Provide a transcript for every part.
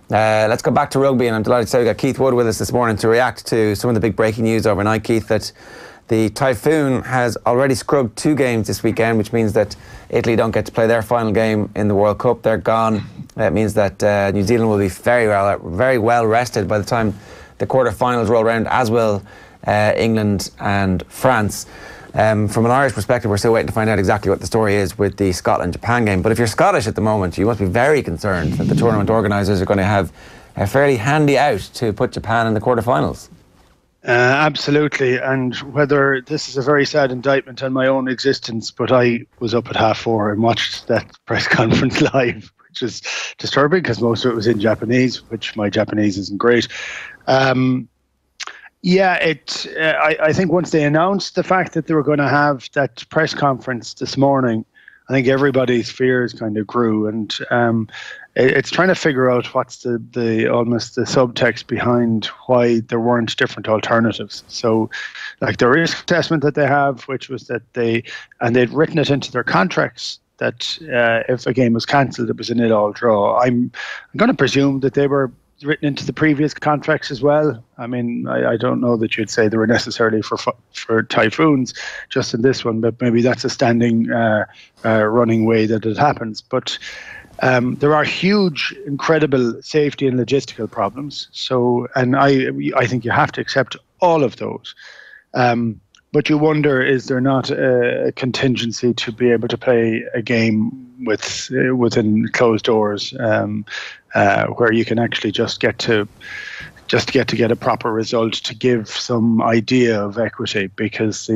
Let's go back to rugby, and I'm delighted to say we got Keith Wood with us this morning to react to some of the big breaking news overnight. Keith, that the Typhoon has already scrubbed 2 games this weekend, which means that Italy don't get to play their final game in the World Cup. They're gone. It means that New Zealand will be very well rested by the time the quarter-finals roll around, as will England and France. From an Irish perspective, we're still waiting to find out exactly what the story is with the Scotland-Japan game. But if you're Scottish at the moment, you must be very concerned that the tournament organisers are going to have a fairly handy out to put Japan in the quarter-finals. Absolutely, and whether this is a very sad indictment on my own existence, but I was up at 4:30 and watched that press conference live, which is disturbing because most of it was in Japanese, which my Japanese isn't great. I think once they announced the fact that they were going to have that press conference this morning, I think everybody's fears kind of grew, and it's trying to figure out what's the almost the subtext behind why there weren't different alternatives. So, like the risk assessment that they have, which was that they'd written it into their contracts that if a game was cancelled, it was a 0-0 draw. I'm going to presume that they were written into the previous contracts as well. I mean, I don't know that you'd say they were necessarily for Typhoons, just in this one, but maybe that's a standing running way that it happens. But there are huge, incredible safety and logistical problems. So, and I think you have to accept all of those. But you wonder, is there not a contingency to be able to play a game within closed doors, where you can actually just get to get a proper result to give some idea of equity, because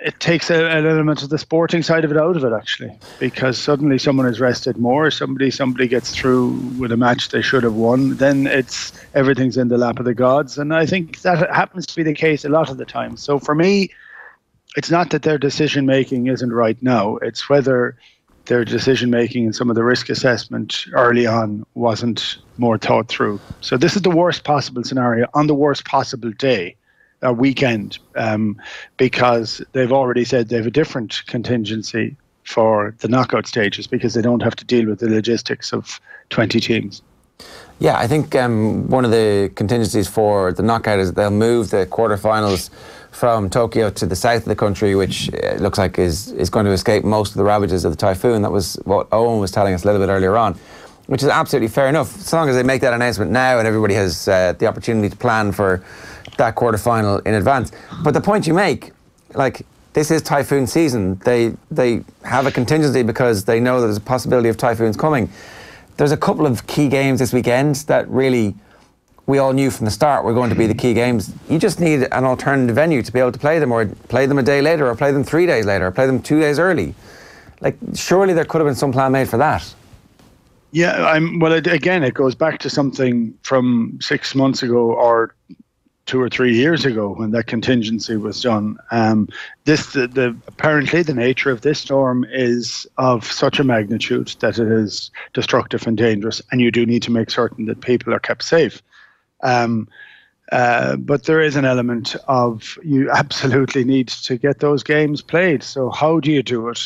it takes an element of the sporting side of it out of it, actually, because suddenly someone is rested more, somebody gets through with a match they should have won, then everything's in the lap of the gods. And I think that happens to be the case a lot of the time. So for me, it's not that their decision making isn't right now, it's whether their decision making and some of the risk assessment early on wasn't more thought through. So this is the worst possible scenario on the worst possible day, a weekend, because they've already said they have a different contingency for the knockout stages because they don't have to deal with the logistics of 20 teams. Yeah, I think one of the contingencies for the knockout is they'll move the quarterfinals from Tokyo to the south of the country, which looks like is going to escape most of the ravages of the Typhoon. That was what Owen was telling us a little bit earlier on, which is absolutely fair enough, as long as they make that announcement now and everybody has the opportunity to plan for that quarter-final in advance. But the point you make, like, this is Typhoon season. They have a contingency because they know that there's a possibility of typhoons coming. There's a couple of key games this weekend that really we all knew from the start were going to be the key games. You just need an alternative venue to be able to play them, or play them a day later, or play them 3 days later, or play them 2 days early. Like, surely there could have been some plan made for that. Yeah, again, it goes back to something from 6 months ago or 2 or 3 years ago when that contingency was done. Apparently the nature of this storm is of such a magnitude that it is destructive and dangerous, and you do need to make certain that people are kept safe. But there is an element of you absolutely need to get those games played. So how do you do it?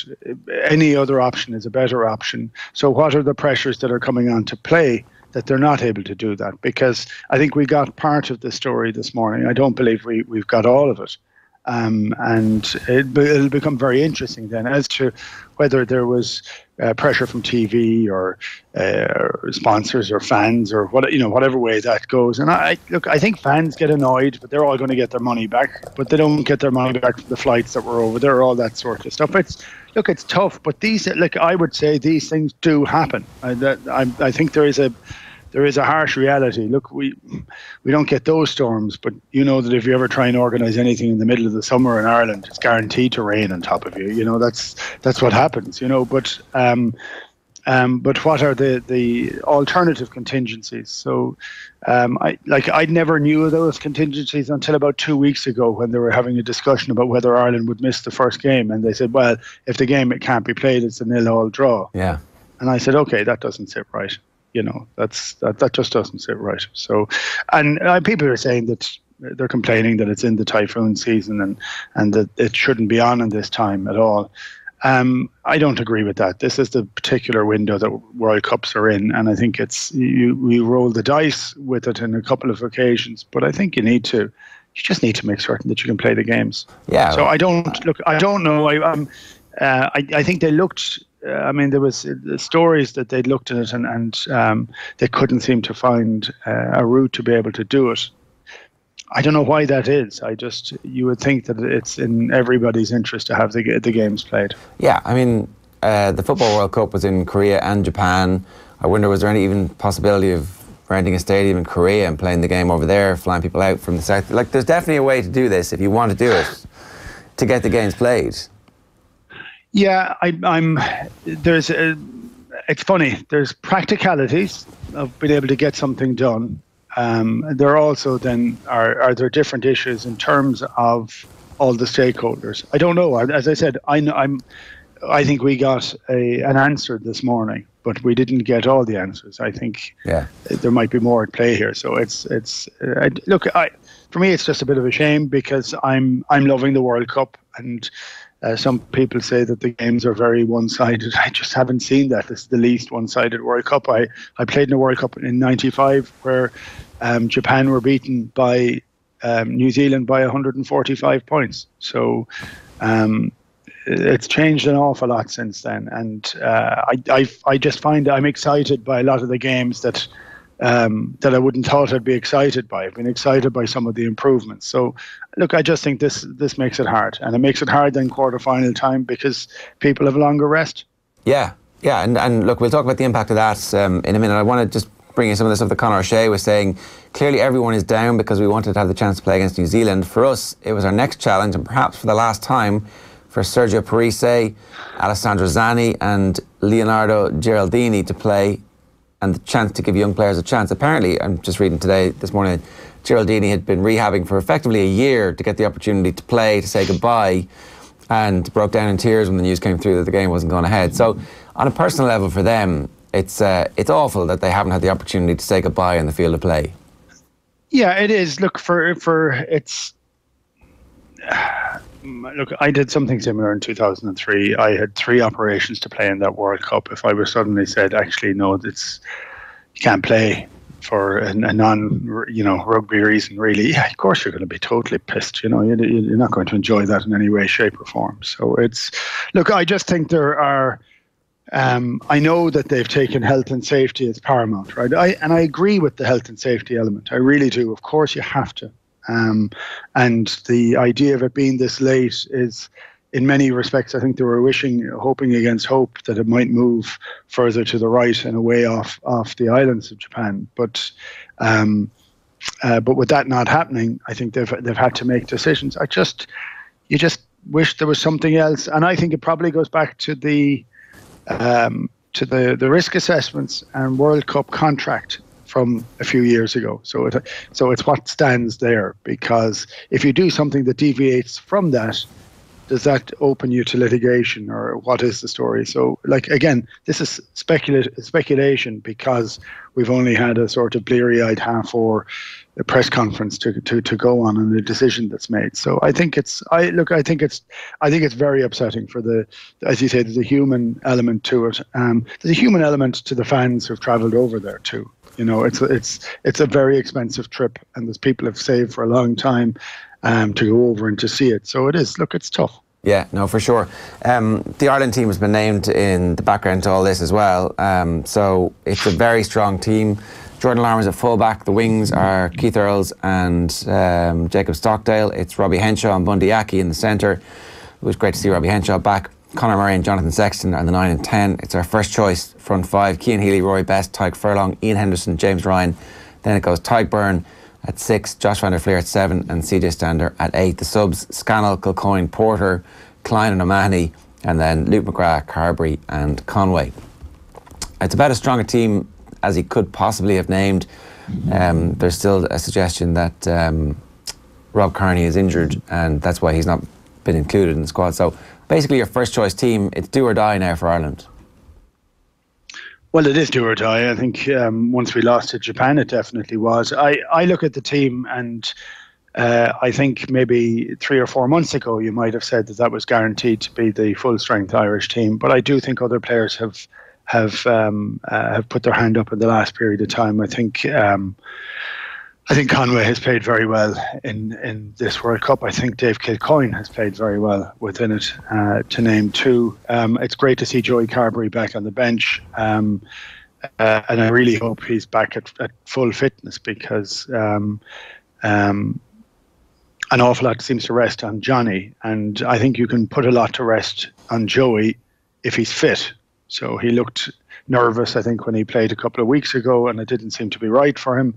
Any other option is a better option. So what are the pressures that are coming on to play that they're not able to do that? Because I think we got part of the story this morning. I don't believe we've got all of it. And it'll become very interesting then as to whether there was pressure from TV or sponsors or fans or whatever way that goes. And I think fans get annoyed, but they're all going to get their money back. But they don't get their money back from the flights that were over there, all that sort of stuff. It's tough, but I would say these things do happen. I think there is a harsh reality. Look, we don't get those storms, but you know that if you ever try and organise anything in the middle of the summer in Ireland, it's guaranteed to rain on top of you. You know, that's what happens. You know, but what are the alternative contingencies? So, I never knew of those contingencies until about 2 weeks ago when they were having a discussion about whether Ireland would miss the first game, and they said, well, if the game can't be played, it's a 0-0 draw. Yeah. And I said, okay, that doesn't sit right. You know, that just doesn't sit right. So, and people are saying that they're complaining that it's in the typhoon season and that it shouldn't be on in this time at all. I don't agree with that. This is the particular window that World Cups are in, and I think it's you roll the dice with it in a couple of occasions, but I think you just need to make certain that you can play the games. Yeah. So I don't know. I think they looked. I mean, there was stories that they'd looked at it and they couldn't seem to find a route to be able to do it. I don't know why that is. You would think that it's in everybody's interest to have the games played. Yeah, I mean, the Football World Cup was in Korea and Japan. I wonder, was there any even possibility of renting a stadium in Korea and playing the game over there, flying people out from the south? Like, there's definitely a way to do this if you want to do it, to get the games played. Yeah, it's funny. There's practicalities of being able to get something done. There also then are there different issues in terms of all the stakeholders. I don't know. As I said, I think we got an answer this morning, but we didn't get all the answers. I think there might be more at play here. So for me, it's just a bit of a shame because I'm loving the World Cup, and some people say that the games are very one-sided. I just haven't seen that. This is the least one-sided World Cup. I played in a World Cup in '95 where Japan were beaten by New Zealand by 145 points. So it's changed an awful lot since then. And I just find I'm excited by a lot of the games that I wouldn't thought I'd be excited by. I've been excited by some of the improvements. So, look, I just think this makes it hard. And it makes it hard then quarter-final time because people have longer rest. Yeah. And look, we'll talk about the impact of that in a minute. I want to just bring in some of the stuff that Conor O'Shea was saying. Clearly everyone is down because we wanted to have the chance to play against New Zealand. For us, it was our next challenge, and perhaps for the last time, for Sergio Parise, Alessandro Zani and Leonardo Geraldini to play, and the chance to give young players a chance. Apparently, I'm just reading this morning, Geraldini had been rehabbing for effectively a year to get the opportunity to play, to say goodbye, and broke down in tears when the news came through that the game wasn't going ahead. So on a personal level for them, it's awful that they haven't had the opportunity to say goodbye in the field of play. Yeah, it is. Look, Look, I did something similar in 2003. I had 3 operations to play in that World Cup. If I were suddenly said, actually, no, you can't play for a non-rugby reason, really, yeah, of course you're going to be totally pissed. You're not going to enjoy that in any way, shape, or form. So look, I just think there are. I know that they've taken health and safety as paramount, right? I agree with the health and safety element. I really do. Of course, you have to. And the idea of it being this late is, in many respects, I think they were hoping against hope that it might move further to the right and away off the islands of Japan. But with that not happening, I think they've had to make decisions. You just wish there was something else, and I think it probably goes back to the risk assessments and World Cup contract from a few years ago. So it's what stands there, because if you do something that deviates from that, does that open you to litigation, or what is the story? So, like, again, this is speculation because we've only had a sort of bleary-eyed half-hour press conference to go on and the decision that's made. So I think it's very upsetting for as you say, there's a human element to it. There's a human element to the fans who've travelled over there too. It's a very expensive trip, and there's people have saved for a long time to go over and to see it. So it is. Look, it's tough. Yeah, no, for sure. The Ireland team has been named in the background to all this as well. So it's a very strong team. Jordan Larmour's at fullback. The wings are Keith Earls and Jacob Stockdale. It's Robbie Henshaw and Bundy Aki in the centre. It was great to see Robbie Henshaw back. Conor Murray and Jonathan Sexton are the 9 and 10. It's our first choice front 5. Cian Healy, Rory Best, Tyke Furlong, Ian Henderson, James Ryan. Then it goes Tyke Byrne at 6, Josh van der Fleer at 7, and CJ Stander at 8. The subs: Scannell, Kilcoyne, Porter, Klein and O'Mahony, and then Luke McGrath, Carberry and Conway. It's about as strong a team as he could possibly have named. There's still a suggestion that Rob Kearney is injured, and that's why he's not been included in the squad. So basically your first choice team, it's do or die now for Ireland. Well, it is do or die. I think once we lost to Japan, it definitely was. I look at the team, and I think maybe 3 or 4 months ago you might have said that was guaranteed to be the full strength Irish team. But I do think other players have put their hand up in the last period of time. I think Conway has played very well in this World Cup. I think Dave Kilcoyne has played very well within it, to name two. It's great to see Joey Carberry back on the bench. And I really hope he's back at full fitness, because an awful lot seems to rest on Johnny, and I think you can put a lot to rest on Joey if he's fit. So he looked nervous, I think, when he played a couple of weeks ago, and it didn't seem to be right for him.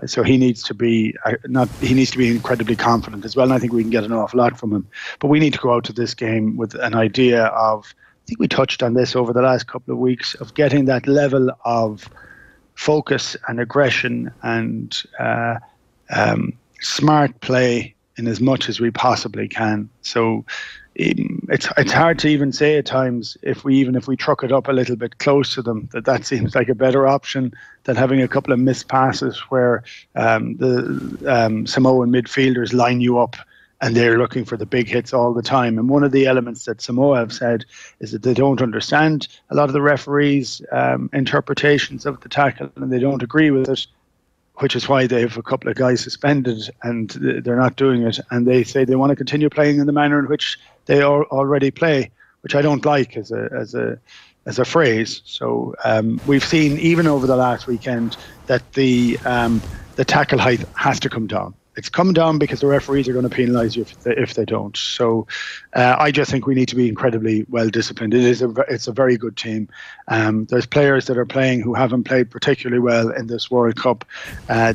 So he needs to be incredibly confident as well, and I think we can get an awful lot from him. But we need to go out to this game with an idea of, I think we touched on this over the last couple of weeks, of getting that level of focus and aggression and smart play in as much as we possibly can. So it's hard to even say at times, if we truck it up a little bit close to them, that seems like a better option than having a couple of missed passes where the Samoan midfielders line you up and they're looking for the big hits all the time. And one of the elements that Samoa have said is that they don't understand a lot of the referees' interpretations of the tackle, and they don't agree with it, which is why they have a couple of guys suspended and they're not doing it. And they say they want to continue playing in the manner in which they already play, which I don't like as a phrase. So we've seen, even over the last weekend, that the tackle height has to come down. It's come down because the referees are going to penalise you if they don't. So I just think we need to be incredibly well disciplined. It's a very good team. There's players that are playing who haven't played particularly well in this World Cup.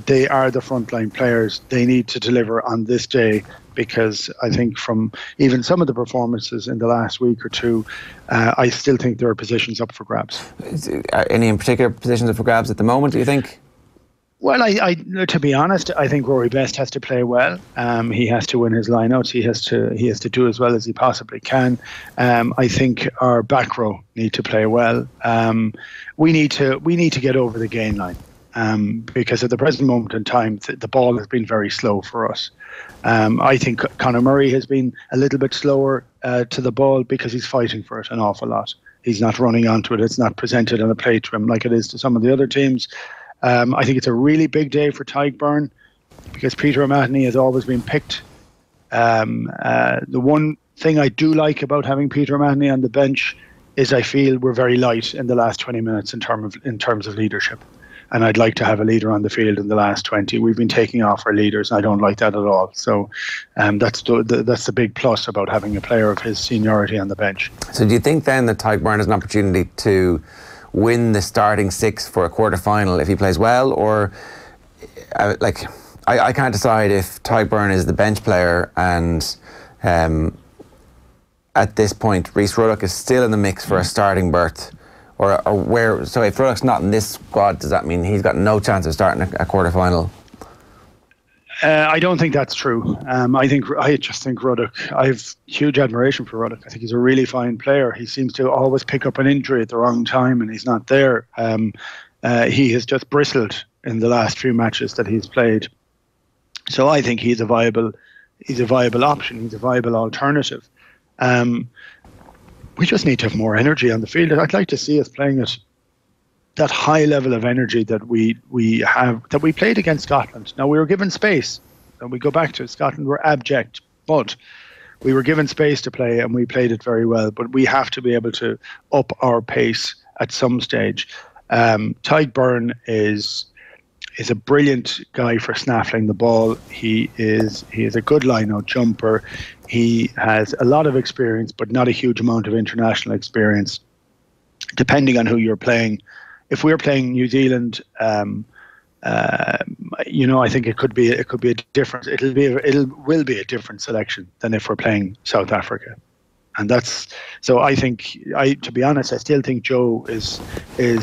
They are the frontline players. They need to deliver on this day, because I think from even some of the performances in the last week or two, I still think there are positions up for grabs. Any in particular positions up for grabs at the moment, do you think? Well, I to be honest, I think Rory Best has to play well. He has to win his lineouts. He has to do as well as he possibly can. I think our back row need to play well. We need to get over the gain line, because at the present moment in time, the ball has been very slow for us. I think Conor Murray has been a little bit slower to the ball because he's fighting for it an awful lot. He's not running onto it. It's not presented on a plate to him like it is to some of the other teams. I think it's a really big day for Typhoon, because Peter O'Mahony has always been picked. The one thing I do like about having Peter O'Mahony on the bench is I feel we're very light in the last 20 minutes in terms of leadership. And I'd like to have a leader on the field in the last 20. We've been taking off our leaders, and I don't like that at all. So that's the big plus about having a player of his seniority on the bench. So do you think then that Typhoon has an opportunity to win the starting six for a quarter-final if he plays well? Or I can't decide if Typhoon is the bench player, and at this point Rhys Ruddock is still in the mix for a starting berth, or where. So if Ruddock's not in this squad, does that mean he's got no chance of starting a quarter-final? I don't think that's true. I just think Ruddock, I have huge admiration for Ruddock. I think he's a really fine player. He seems to always pick up an injury at the wrong time, and he's not there. He has just bristled in the last few matches that he's played. So I think he's a viable option. He's a viable alternative. We just need to have more energy on the field. I'd like to see us playing at that high level of energy that we played against Scotland. Now, we were given space, and we go back to it. Scotland were abject, but we were given space to play, and we played it very well. But we have to be able to up our pace at some stage. Typhoon is a brilliant guy for snaffling the ball. He is a good line-out jumper. He has a lot of experience, but not a huge amount of international experience, depending on who you're playing. If we're playing New Zealand, I think it could be a different. It will be a different selection than if we're playing South Africa, and that's. So I think, to be honest, I still think Joe is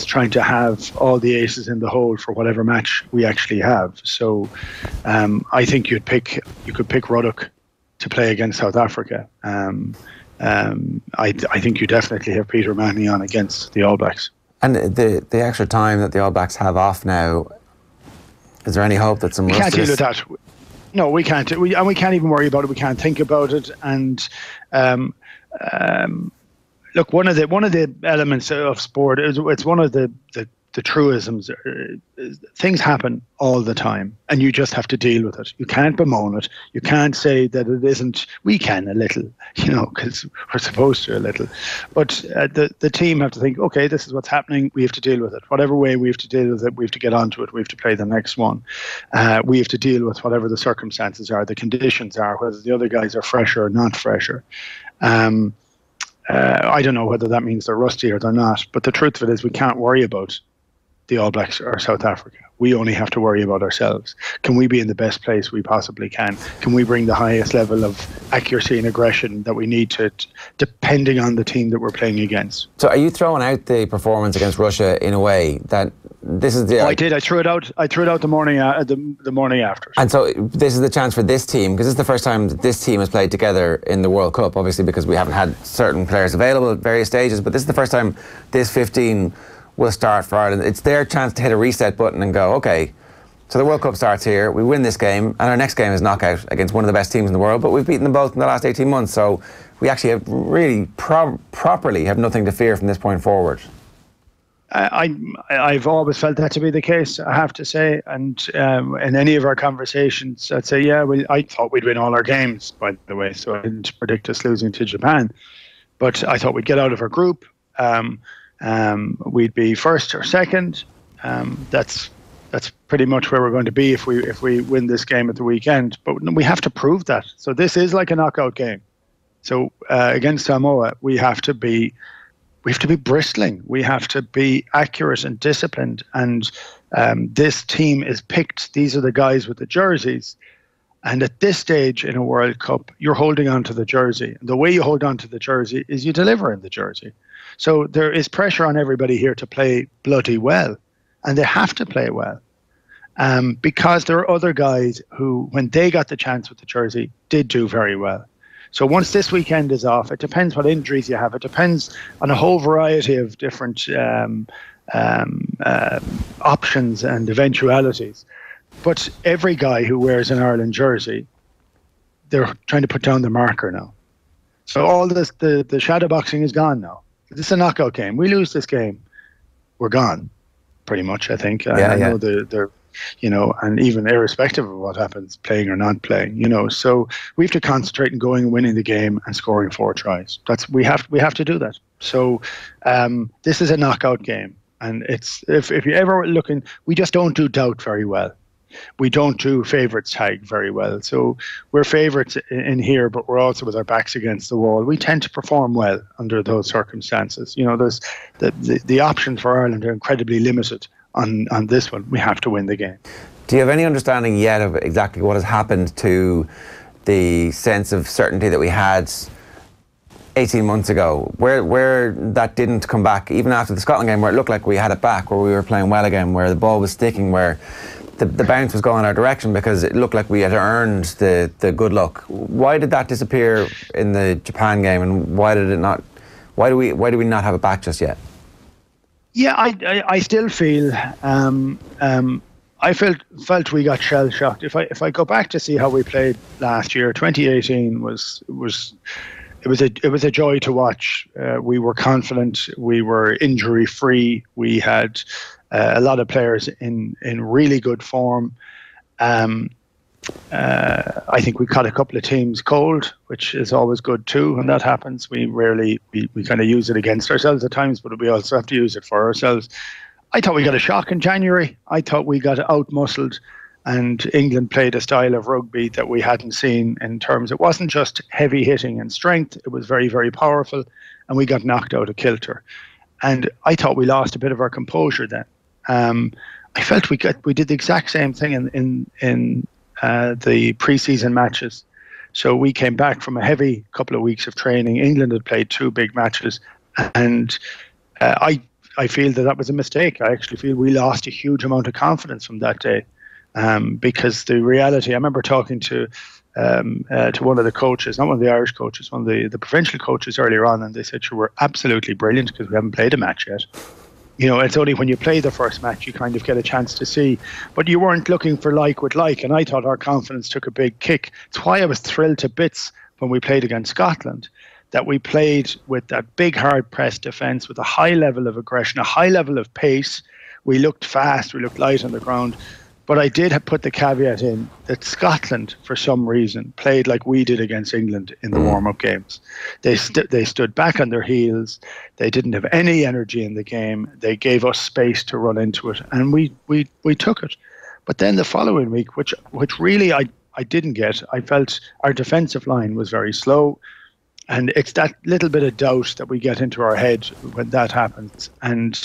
trying to have all the aces in the hole for whatever match we actually have. So I think you could pick Ruddock to play against South Africa. I think you definitely have Peter O'Mahony on against the All Blacks. And the extra time that the All Blacks have off now, is there any hope that some... We can't deal with that. No, we can't. And we can't even worry about it. We can't think about it. And look, one of the elements of sport is it's one of the truisms. Things happen all the time, and you just have to deal with it. You can't bemoan it. You can't say that it isn't. We can a little, because we're supposed to a little. But the team have to think, okay, this is what's happening. We have to deal with it. Whatever way we have to deal with it, we have to get onto it. We have to play the next one. We have to deal with whatever the circumstances are, the conditions are, whether the other guys are fresher or not fresher. I don't know whether that means they're rusty or they're not. But the truth of it is, we can't worry about the All Blacks or South Africa. We only have to worry about ourselves. Can we be in the best place we possibly can? Can we bring the highest level of accuracy and aggression that we need to, depending on the team that we're playing against? So are you throwing out the performance against Russia in a way that this is the... I did. I threw it out the morning after. And so this is the chance for this team, because this is the first time that this team has played together in the World Cup, obviously because we haven't had certain players available at various stages, but this is the first time this 15 will start for Ireland. It's their chance to hit a reset button and go, okay, so the World Cup starts here, we win this game, and our next game is knockout against one of the best teams in the world, but we've beaten them both in the last 18 months, so we actually have really properly have nothing to fear from this point forward. I've always felt that to be the case, I have to say, and in any of our conversations, I'd say, I thought we'd win all our games, by the way, so I didn't predict us losing to Japan, but I thought we'd get out of our group. We'd be first or second. That's pretty much where we're going to be if we win this game at the weekend. But we have to prove that. So this is like a knockout game. So against Samoa, we have to be bristling. We have to be accurate and disciplined. And this team is picked. These are the guys with the jerseys. And at this stage in a World Cup, you're holding on to the jersey. The way you hold on to the jersey is you deliver in the jersey. So there is pressure on everybody here to play bloody well. And they have to play well. Because there are other guys who, when they got the chance with the jersey, did do very well. So once this weekend is off, it depends what injuries you have. It depends on a whole variety of different options and eventualities. But every guy who wears an Ireland jersey, they're trying to put down the marker now. So all this, the shadow boxing is gone now. This is a knockout game. We lose this game, we're gone, pretty much, I think. I know they're, and even irrespective of what happens, playing or not playing, So we have to concentrate on going and winning the game and scoring 4 tries. We have to do that. So this is a knockout game. And it's if you're ever looking, we just don't do doubt very well. We don't do favourites tag very well. So we're favourites in here, but we're also with our backs against the wall. We tend to perform well under those circumstances. There's the options for Ireland are incredibly limited on this one. We have to win the game. Do you have any understanding yet of exactly what has happened to the sense of certainty that we had 18 months ago, where that didn't come back, even after the Scotland game, where it looked like we had it back, where we were playing well again, where the ball was sticking, where the bounce was going our direction because it looked like we had earned the good luck. Why did that disappear in the Japan game, and why did it not? Why do we not have it back just yet? Yeah, I still feel I felt we got shell shocked. If I go back to see how we played last year, 2018 was a joy to watch. We were confident. We were injury free. We had a lot of players in really good form. I think we caught a couple of teams cold, which is always good too, and that happens. We kind of use it against ourselves at times, but we also have to use it for ourselves. I thought we got a shock in January. I thought we got out-muscled, and England played a style of rugby that we hadn't seen in terms. It wasn't just heavy hitting and strength. It was very, very powerful, and we got knocked out of kilter. And I thought we lost a bit of our composure then. I felt we did the exact same thing in the pre-season matches. So we came back from a heavy couple of weeks of training. England had played 2 big matches, and I feel that was a mistake. I actually feel we lost a huge amount of confidence from that day, because the reality. I remember talking to one of the coaches, not one of the Irish coaches, one of the provincial coaches earlier on, and they said, "Sure, we're absolutely brilliant because we haven't played a match yet." You know, it's only when you play the first match you kind of get a chance to see. But you weren't looking for like with like, and I thought our confidence took a big kick. It's why I was thrilled to bits when we played against Scotland, that we played with that big hard press defence with a high level of aggression, a high level of pace. We looked fast, we looked light on the ground. But I did have put the caveat in that Scotland, for some reason, played like we did against England in the warm-up games. They stood back on their heels. They didn't have any energy in the game. They gave us space to run into it, and we took it. But then the following week, which really I didn't get, I felt our defensive line was very slow, and it's that little bit of doubt that we get into our head when that happens. And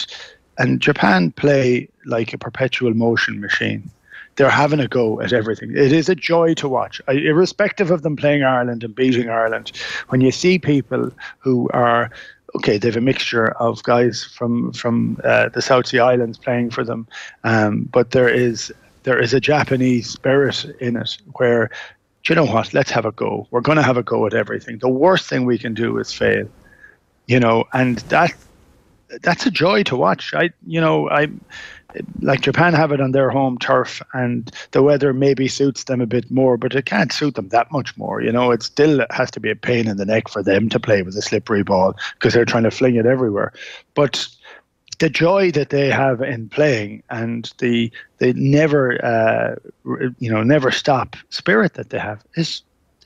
Japan play like a perpetual motion machine. They're having a go at everything. It is a joy to watch, irrespective of them playing Ireland and beating Ireland. When you see people who are, okay, they have a mixture of guys from the South Sea Islands playing for them, but there is a Japanese spirit in it where, do you know what, let's have a go. We're going to have a go at everything. The worst thing we can do is fail, you know, and that's a joy to watch. I like Japan have it on their home turf, and the weather maybe suits them a bit more, but it can't suit them that much more. You know, it still has to be a pain in the neck for them to play with a slippery ball because they're trying to fling it everywhere. But the joy that they have in playing and the never stop spirit that they have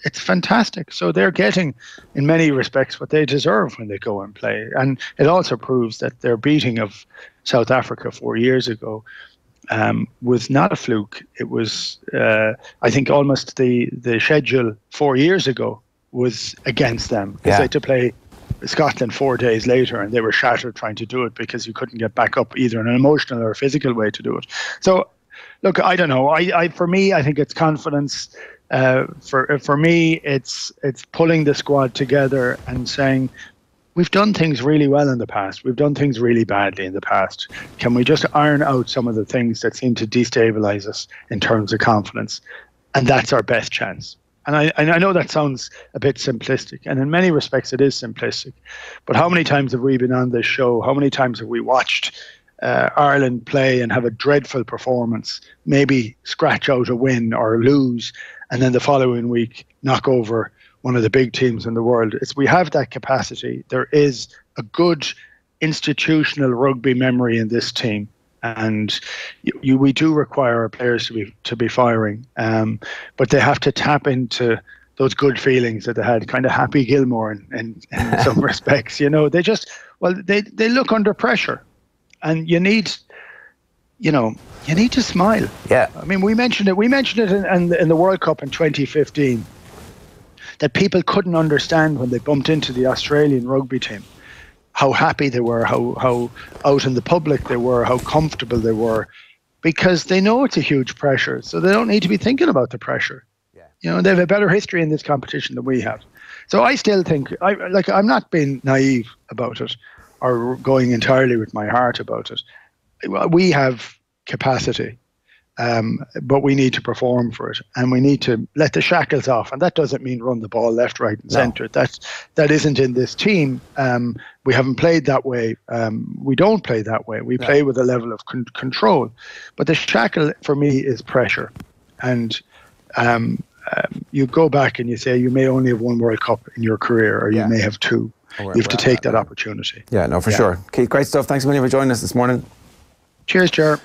it's fantastic. So they're getting, in many respects, what they deserve when they go and play. And it also proves that their beating of South Africa 4 years ago was not a fluke. It was, I think, almost the schedule 4 years ago was against them. Because they had to play Scotland 4 days later, and they were shattered trying to do it because you couldn't get back up either in an emotional or a physical way to do it. So, look, I don't know. For me, I think it's confidence. For me, it's pulling the squad together and saying, we've done things really well in the past. We've done things really badly in the past. Can we just iron out some of the things that seem to destabilize us in terms of confidence? And that's our best chance. And I know that sounds a bit simplistic, and in many respects it is simplistic. But how many times have we been on this show? How many times have we watched Ireland play and have a dreadful performance, maybe scratch out a win or lose, and then the following week knock over one of the big teams in the world? We have that capacity. There is a good institutional rugby memory in this team, and we do require our players to be firing, but they have to tap into those good feelings that they had, kind of Happy Gilmore in some respects. You know, they look under pressure. And you need to smile. Yeah. I mean, we mentioned it in the World Cup in 2015, that people couldn't understand when they bumped into the Australian rugby team, how happy they were, how out in the public they were, how comfortable they were, because they know it's a huge pressure, so they don't need to be thinking about the pressure. Yeah. You know, they have a better history in this competition than we have. So I still think, I'm not being naive about it, or going entirely with my heart about it. We have capacity, but we need to perform for it, and we need to let the shackles off. And that doesn't mean run the ball left, right, and centre. That isn't in this team. We haven't played that way. We don't play that way. We play with a level of control. But the shackle for me is pressure, and you go back and you say you may only have one World Cup in your career, or you may have two. You have to take that opportunity. Yeah, no, for sure. Keith, great stuff. Thanks a million for joining us this morning. Cheers, Ger.